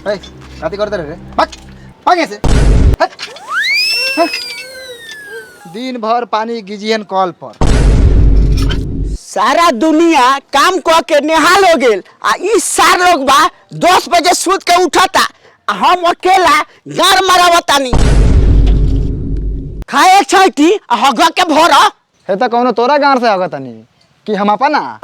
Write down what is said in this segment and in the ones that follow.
राती करते रहे भाग भाग ऐसे दिन भर पानी गिजियन कॉल पर। सारा दुनिया काम को के निहाल हो गेल आ इस सार लोग बा 10 बजे सूत के उठता आ हम अकेला गार मारावतानी खाए छठी आ हगा के भरा हे तो कौनो तोरा गांव से आगत नहीं कि हम अपना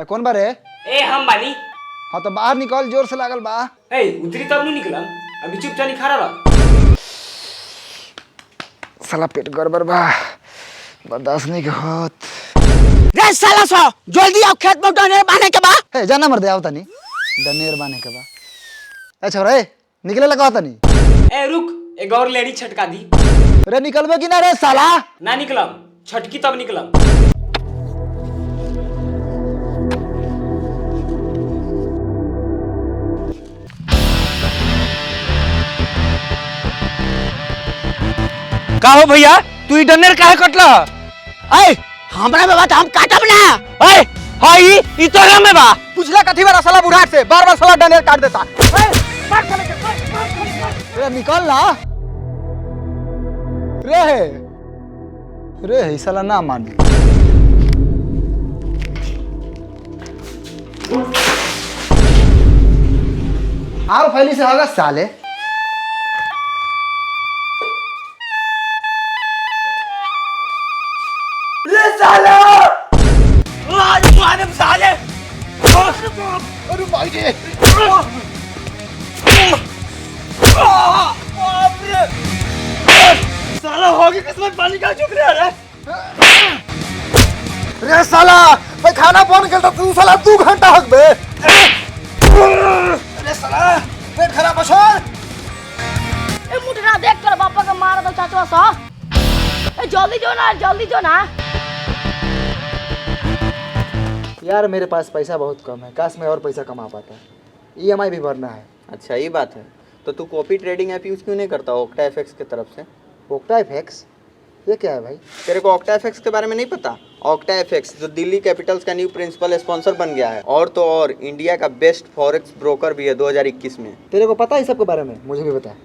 कौन बारे ए हम बानी। हाँ तो बाहर निकल, जोर से लागल बा। ए उतरी तब नहीं निकलम, अभी चुपचाप नहीं खड़ा रह। साला पेट गड़बड़ बा, बर्दाश्त नहीं होत। रे साला सो जल्दी आओ, खेत में डनेर बांधे के बा। ए जाना मर दे आओ तनी, डनेर बांधे के बा। ए छोरा ए निकले लगा तनी। ए रुक, एक और लेडी छटका दी। रे निकलबे कि ना रे साला? ना निकलम, छटकी तब निकलम। का हो भैया, तू ई डनेर काहे कटला? ए हमरा में बात हम काटब ना। ए हाई ई तोरा में बा। पुछला कथी बार साला बुढ़ाट से, बार-बार साला डनेर काट देता। ए मार साले के, रे निकल ना। रे साला ना मान। आओ फैली से होगा साले। ले साला आज मारे साले। अरे भाई जी साला होगी किस्मत, पानी का चुक रहा है। रे साला मैं खाना फोन करता, तू साला 2 घंटा हक बे। अरे साला पेट खराब है छोड़। ए मुटरा देख कर बापा के मार दो चाचवा सा। ए जल्दी जो ना। यार मेरे पास पैसा बहुत कम है, काश मैं और पैसा कमा पाता। EMI भी भरना है। अच्छा ये बात है, तो तू कॉपी ट्रेडिंग ऐप यूज़ क्यों नहीं करता ओक्टा एफएक्स की तरफ से? ओक्टा एफएक्स ये क्या है भाई? तेरे को ओक्टा एफएक्स के बारे में नहीं पता? ओक्टा एफएक्स जो दिल्ली कैपिटल्स का न्यू प्रिंसिपल स्पॉन्सर बन गया है, और तो और इंडिया का बेस्ट फॉरेक्स ब्रोकर भी है 2021 में। तेरे को पता है सब के बारे में? मुझे भी बता।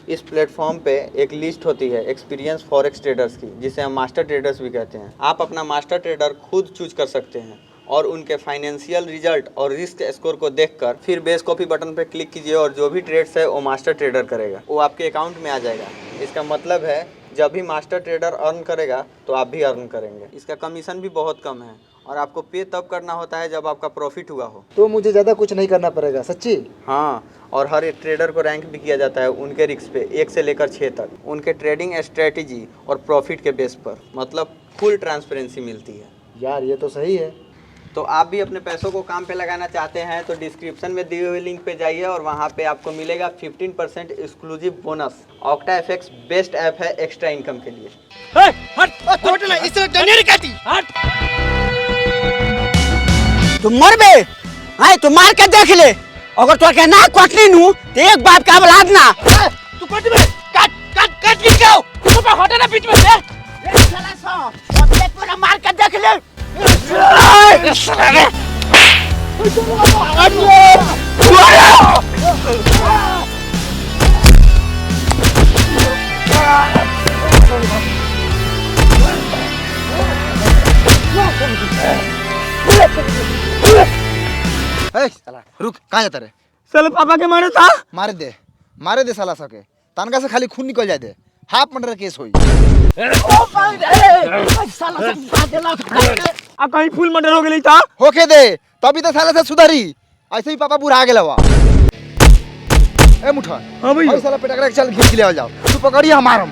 इस प्लेटफॉर्म पे एक लिस्ट होती है एक्सपीरियंस फॉरेक्स ट्रेडर्स की, जिसे हम मास्टर ट्रेडर्स भी कहते हैं। आप अपना मास्टर ट्रेडर खुद चूज कर सकते हैं और उनके फाइनेंशियल रिजल्ट और रिस्क स्कोर को देखकर फिर बेस कॉपी बटन पर क्लिक कीजिए और जो भी ट्रेड्स है वो मास्टर ट्रेडर करेगा, वो आपके अकाउंट में आ जाएगा। इसका मतलब है जब भी मास्टर ट्रेडर अर्न करेगा तो आप भी अर्न करेंगे। इसका कमीशन भी बहुत कम है और आपको पे तब करना होता है जब आपका प्रॉफिट हुआ हो। तो मुझे ज़्यादा कुछ नहीं करना पड़ेगा सच्ची? हाँ, और हर एक ट्रेडर को रैंक भी किया जाता है उनके रिस्क पे 1 से लेकर 6 तक, उनके ट्रेडिंग स्ट्रेटेजी और प्रॉफिट के बेस पर। मतलब फुल ट्रांसपेरेंसी मिलती है। यार ये तो सही है। तो आप भी अपने पैसों को काम पे लगाना चाहते हैं तो डिस्क्रिप्शन में दिए हुए लिंक पे जाइए और वहाँ पे आपको मिलेगा 15% exclusive bonus. Octa FX best app है एक्स्ट्रा इनकम के लिए। तुम मर बे, आए तो मार के देख ले। अगर तो के ना कटनी नु तो एक बाप का औलाद ना। तू कट बे, कट के जाओ। तू तो हटे ना बीच में से। रे साला सो अब एक पूरा मार के देख ले। साला रुक, कहाँ जाता रे? साले पापा के मारे था। मारे दे साला सके, तनका से खाली खून निकल जाए दे, हाफ मर्डर केस होई। आ कहीं फुल मर्डर हो गई था। होके दे तभी तो साला से सुधारी, ऐसे ही पापा बुढ़ा गेला हुआ। ए मुठा, हाँ भैया। साला पेटा के चल घींच के ले जाओ, तू पकड़िए हमारम।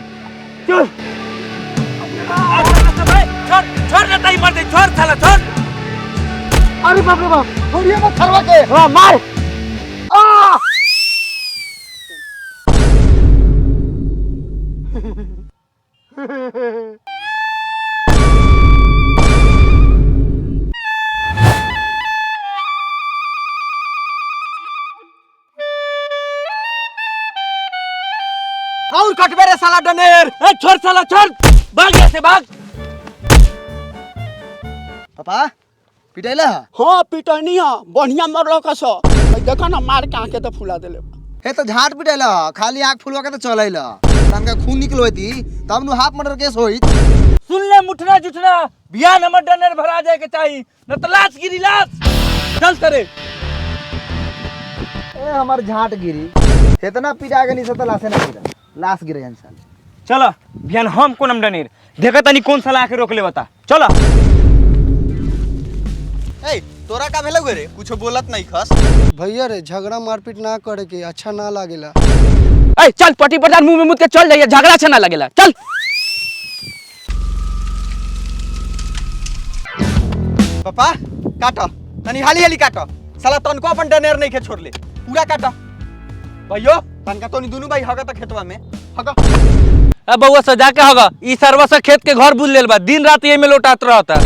चल छोड़ ना ताई, मर दे, छोड़ साला छोड़। अरे बाप रे बाप, छोड़िए मत थरवा के। हां मार। और कटबे रे साला डनेर। छोड़ साला छोड़, भाग यहाँ से भाग। पापा पिटैला हाँ पिटनी है बढ़िया मरल कस देखो ना मार के आंखें तो फुला देले हे तो झाट पिटैला खाली आँख फुलवा के तो चलैला तनका खून निकलवैती तब नु हाफ मर्डर केस होई। सुन ले मुठना जुठना बियान हमर डनर भरा जाए के चाहिए न तो लाश गिरी लाश चल करे ए हमार झाट गिरी इतना पिटा के नहीं सता लाशे ना गिरा लाश गिरे इंसान। चलो बिहान हम कोन हम डनेर देखा तनी कौन साला आके रोक ले बता चलो। ए तोरा का भेलौ रे कुछ बोलत नहीं खस। भैया रे झगड़ा मारपीट ना करे के अच्छा ना लागेला। ए चल पटी प्रधान मुंह में मुद के चल जाइए झगड़ा अच्छा ना लगेला चल। पापा काटो तनी हाली हाली काटो साला तनको अपन डनेर नहीं के छोड़ ले पूरा काटो भैयो तनका तोनी दोनों भाई हगा त खेतवा में हगा। अब बउआ सजा के होगा ई सरवा से खेत के घर बुल लेल बा दिन रात ये में लौटात रहता।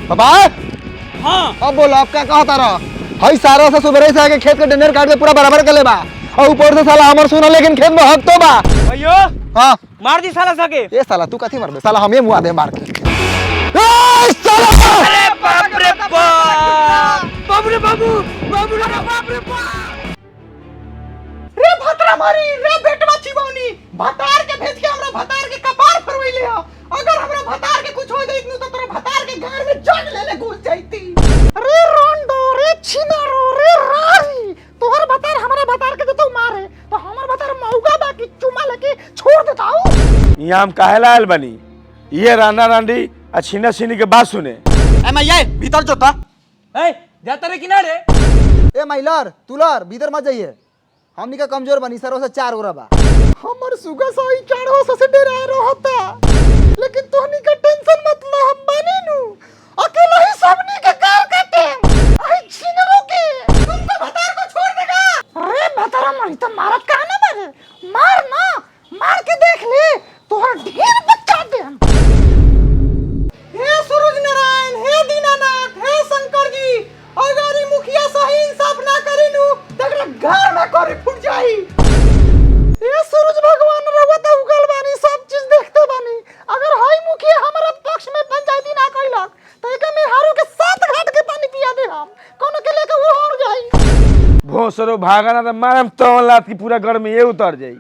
पापा हाँ अब बोलो अब क्या कहता रहा हई सारा से सुबह से आके खेत के डनेर काट के पूरा बराबर कर ले बा और ऊपर से साला हमर सुना लेकिन खेत में हक तो बा। भैयो हां मार दी साला सके। ए साला तू कथी मारबे साला हमें मुआ दे मार के। ए साला अरे बाप रे बाप बाबू रे बाबू बाबू रे बाप रे बाप रे भतरा मारी रे बेटवा चिबौनी भतार के भेज के हमरा भतार के कपार फरवैले ह अगर हमरा भतार के कुछ हो जाइत न तो तोरा भतार के घर में जंग लेले घुस जाईती। रे रोंडो रे छिनारो रे राही तोहर भतार हमरा भतार के तो मारे तो हमर भतार मौका बाकी चुमा लेके छोड़ देताऊ। यहाँ हम काहे लायल बनी ये राना रांडी आ छीना छीनी के बात सुने। ए मैया भीतर जोता ए जाता रे किनारे। ए माइलर तुलर भीतर मत जाइए हमनी का कमजोर बनी सरो से 4 गोरा बा। हमर सुगा सही चारो से डरा रहता लेकिन तोहनी का टेंशन मत लो हम बानी नु अकेला ही सबनी के गाल काटे आई छिनरो के तुम तो भतार को छोड़ देगा। अरे भतारा मरी तो मारत का ना मारे मार ना मार के देख ले तोहर ढेर बच्चा दे हम। हे सूरज नारायण हे दीनानाथ हे शंकर जी अगर ई मुखिया सही इंसाफ ना करी नु तगड़ा घर में कोरी फूट जाई। ये सूरज भगवान रवत उगल बानी सब चीज देखते बानी अगर हाई मुखिया हमारा पक्ष में पंचायती ना कइलक तो एका में हारो के 7 घाट के पानी पिया दे हम कोनो के लेके वो और जाई। भोसरो भागा ना तो मारम तो लात की पूरा घर में ये उतर जाई।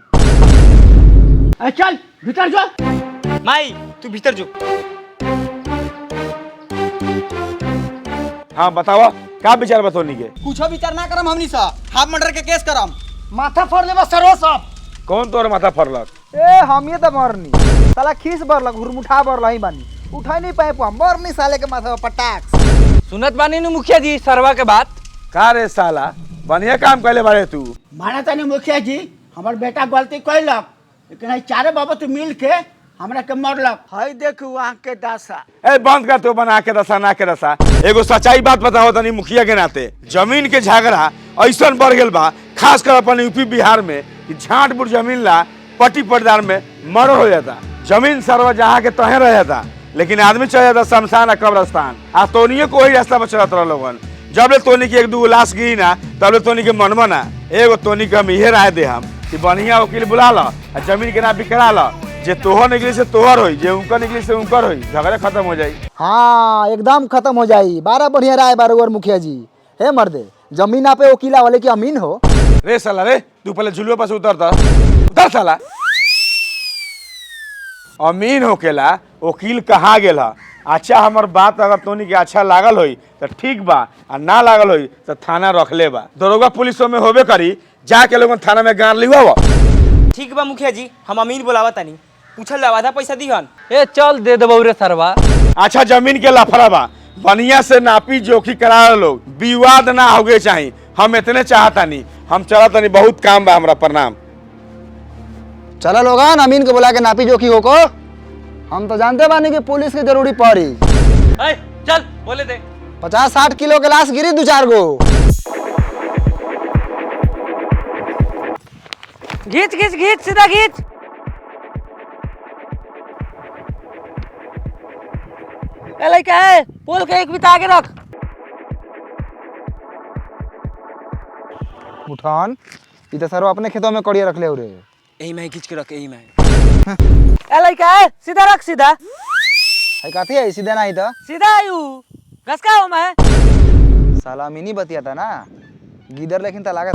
ए चल भीतर जो माई तू भीतर जो। हाँ बताओ का विचार बतौनी के। कुछो विचार ना करम हमनी सा हाफ मर्डर के केस करम। माथा फोड़ लेबा सरो सब। कौन तोर माथा फरलक। ए हम ये तो मरनी साला खीस बरलक हुरमुठा बरला ही बानी उठा नहीं पाए मरनी साले के माथा पर पटाक। सुनत बानी नु मुखिया जी सरवा के बात। का रे साला बढ़िया काम कैले बारे तू। माना तनी मुखिया जी हमर बेटा गलती कइलक लेकिन आई चारे बाबा तू मिल के हमरा के मरलक। हाय देखू आंख के दासा। ए बंद कर तो बना के दसा ना के दसा एगो सच्चाई बात बताओ तनी मुखिया के नाते जमीन के झगड़ा ऐसन बढ़ गेल बा खास कर अपन यूपी बिहार में कि झांटपुर जमीन ला पट्टी पटदार में मर्डर हो जाता जमीन सरवा जहाँ के तहे रह जाता लेकिन आदमी चल जाता शमशान आ कब्रस्तान आ तोनियो को वही रास्ता पर चलत रह लोगन जब ले तोनी के 1-2 लाश गिरी ना तब ले तोनी के मनवा ना एगो तोनी के हम इहे राय दे हम कि बढ़िया वकील बुला लो आ जमीन के ना बिकरा लो जे तोहर निकली से तोहर होई जे उनकर निकली से उनकर होई झगड़ा खत्म हो जाई। हाँ एकदम खत्म हो जाई। 12 बढ़िया राय बार मुखिया जी हे मर्दे जमीन पे वकीला वाले की अमीन हो। रे साला रे तू पहले झुलुआ पर से उतर साला। अमीन होकेला वकील कहाँ गेल हा। अच्छा हमर बात अगर तोनी के अच्छा लागल होई तो ठीक बा आ ना लागल होई तो थाना रख ले बा दरोगा पुलिसों में होबे करी जाके लोगन थाना में गार लिवा। ठीक बा मुखिया जी हम अमीन बुलावा तनी पूछल आधा पैसा दिहन। ए चल दे देबौ रे सरवा। अच्छा जमीन के लफड़ा बा बढ़िया से नापी जोखी करा लोग विवाद ना होगे चाहिए हम इतने चाहता नहीं हम चला तनी बहुत काम बा हमरा प्रणाम। चला लोगन अमीन को बुला के नापी जोखी हो को हम तो जानते बानी कि पुलिस की जरूरी पड़ी। ए चल बोले दे 50-60 किलो के लाश गिरी 2-4 गो। घींच घींच घींच सीधा घींच। ए लड़का है, पोल के एक बिता आगे रख। मुठान इधर सर अपने खेतों में कड़िया रख ले रे। यही में खींच के रख, यही में। ए लड़का है, सीधा रख सीधा। है काती है सीधा नहीं तो सीधा आयु। घस का हो मैं? साला मिनी बतिया था ना गिदर लेकिन त लागत।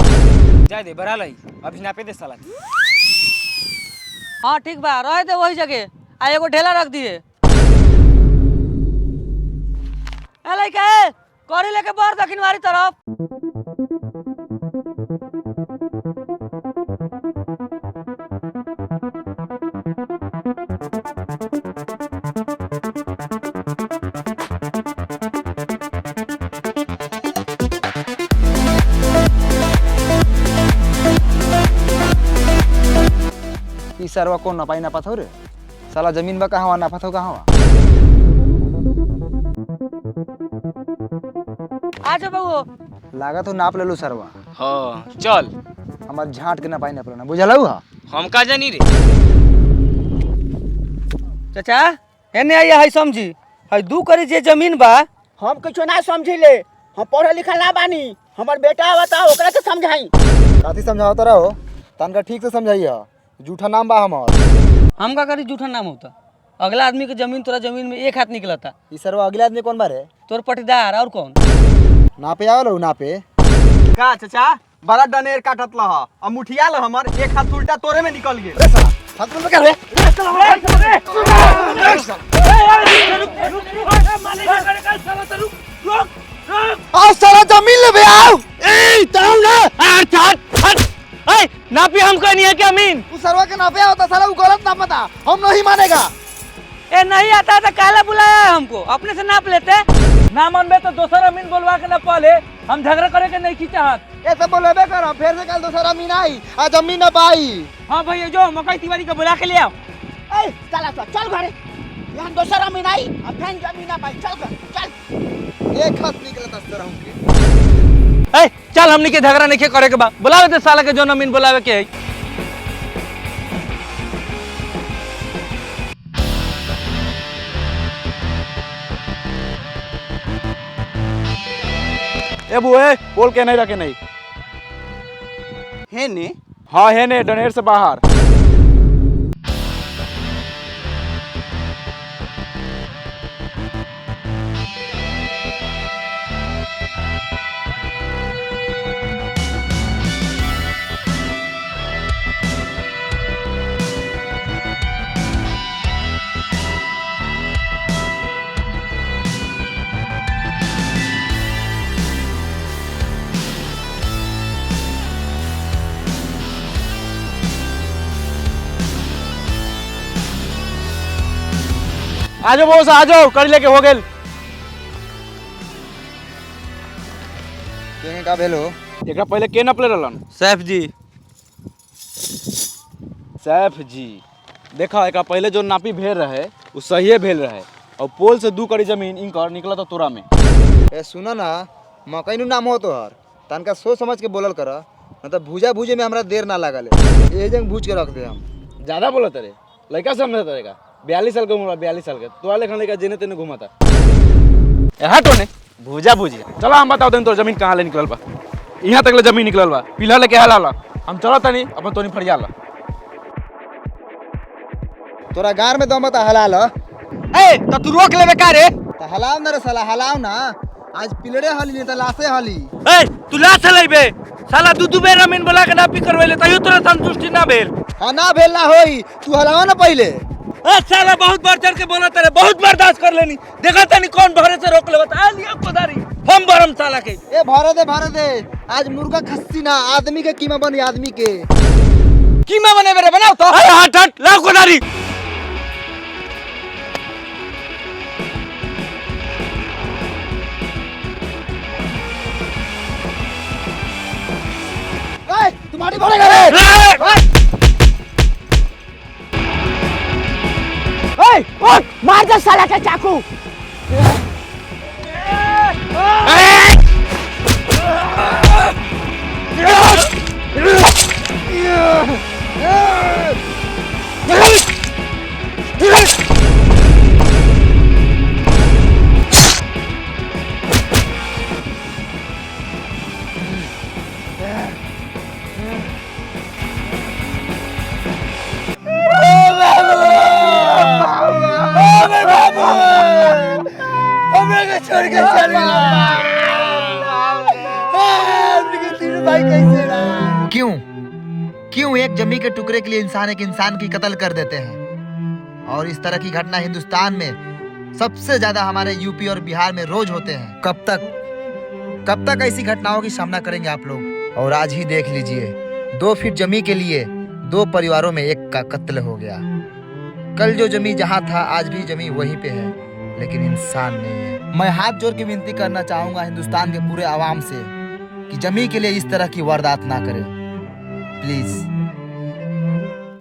जा दे बरा लई, अभी नापे दे साला। हाँ ठीक बा, रहे दे वही जगह। आ एगो ढेला रख दिए। ए लड़का है, कौड़ी लेके बढ़ दक्षिण वाली तरफ। ई सरवा कौन ना पाई ना पाथो रे। साला जमीन बा कहां ना पाथो कहां। आ जा बबू। लागत हो नाप ले लो सरवा। हाँ चल। हमार झाट के ना पाई ना पड़ना बुझलऊ हा। हम का जानी रे। चाचा एने आइए है समझी है दू करी जे जमीन बा। हम कुछ ना समझिले, हम पढ़े लिखल ना बानी। हमर बेटा बताओ ओकरा के समझाई। काती समझावत रहो तनका ठीक से समझाइया। झूठा नाम बा हमार। हम का करी झूठा नाम होता। अगला आदमी के जमीन तोरा जमीन में एक हाथ निकलता। ई सरवा अगले आदमी कौन बारे? तोर पटीदार और कौन? नापे आवलो नापे। का चाचा बड़ा डनेर काटत लह अब मुठिया ल हमर एक हाथ उल्टा तोरे में निकल गेल। हाथ में क्या रे? आओ साला जमीन ले बे आओ। ए ताऊ ना नापी हम कहनी है क्या मीन? तू सरवा के नापे होता साला वो गलत नाप था। हम नहीं मानेगा। ए नहीं आता तो काला बुलाया है हमको, अपने से नाप लेते। ना मन में तो दूसरा अमीन बोलवा के ना पाले। हम झगड़ा करे के नहीं की चाहत। ऐसे बोलेबे करो फिर से कल दूसरा मीन आई आ जमीन ना पाई। हाँ भैया जो मकई तिवारी को बुला के ले आओ। ए चला चल घरे। यहाँ दोसर अमीन आई, अब फैन जमीन ना पाई। चल घर चल। एक हाथ निकलता सर हमके। ए चल हमनी के झगड़ा नहीं करे के बा। बुलावे दे साला के जो अमीन बुलावे के है। ए बुए पोल के नहीं रखे नहीं। है ने हाँ है ने डनेर से बाहर। आ जाओ बॉस आ जाओ, कड़ी लेके हो गेल। केने का भेलो? एकरा पहले के नपले रहलन? सैफ जी। सैफ जी देखा एकरा पहले जो नापी भेल रहे वो सही भेल रहे और पोल से 2 कड़ी जमीन इनकर निकला तो तोरा में। ए सुना ना मकई नु नाम हो तोहर तनका सोच समझ के बोलल कर न तो भूजा भूजे में हमरा देर ना लागल। ए जंग भूज के रख दे हम। ज्यादा बोला तेरे लड़का समझ तरेगा 42 साल का उम्र 42 साल का तो लेखन लड़का जेने तेने घुमाता। हटो ने भूजा भूजी। चला हम बताओ देन तो जमीन कहाँ ले निकलल बा। यहाँ तक ले जमीन निकलल बा। पिल्ला लेके हाल हम चला तनी अपन तोनी फरिया ला। तोरा गार में दम बता हलाल। ए तो तू रोक लेबे का रे? तो हलाव ना रे साला हलाव ना। आज पिलड़े हली नहीं तो लाशे हली। ए तू लाश लेबे साला दू बेर अमीन बुला के नापी करवेले तइयो तोरा संतुष्टि ना भेल। हां ना भेल ना होई तू हलावा ना पहले। ए साला बहुत बार चढ़ के बोला तेरे बहुत बर्दाश्त कर लेनी। देखा तनी कौन भरे से रोक ले बता लिया कोदारी हम बरम साला के। ए भरे दे आज मुर्गा खस्सी ना आदमी के कीमा बनी आदमी के। कीमा बने मेरे बनाओ तो। अरे हट हट ला कोदारी। ए तुम्हारी भरेगा रे। उठ मार दे साला के चाकू। छोड़ के चल गया। क्यों क्यों एक जमी के टुकड़े के लिए इंसान एक इंसान की कत्ल कर देते हैं? और इस तरह की घटना हिंदुस्तान में सबसे ज्यादा हमारे यूपी और बिहार में रोज होते हैं। कब तक ऐसी घटनाओं की सामना करेंगे आप लोग? और आज ही देख लीजिए, 2 फीट जमी के लिए 2 परिवारों में एक का कत्ल हो गया। कल जो जमी जहां था आज भी जमी वहीं पे है, लेकिन इंसान नहीं है। मैं हाथ जोड़ के विनती करना चाहूंगा हिंदुस्तान के पूरे आवाम से कि जमी के लिए इस तरह की वारदात ना करें, प्लीज।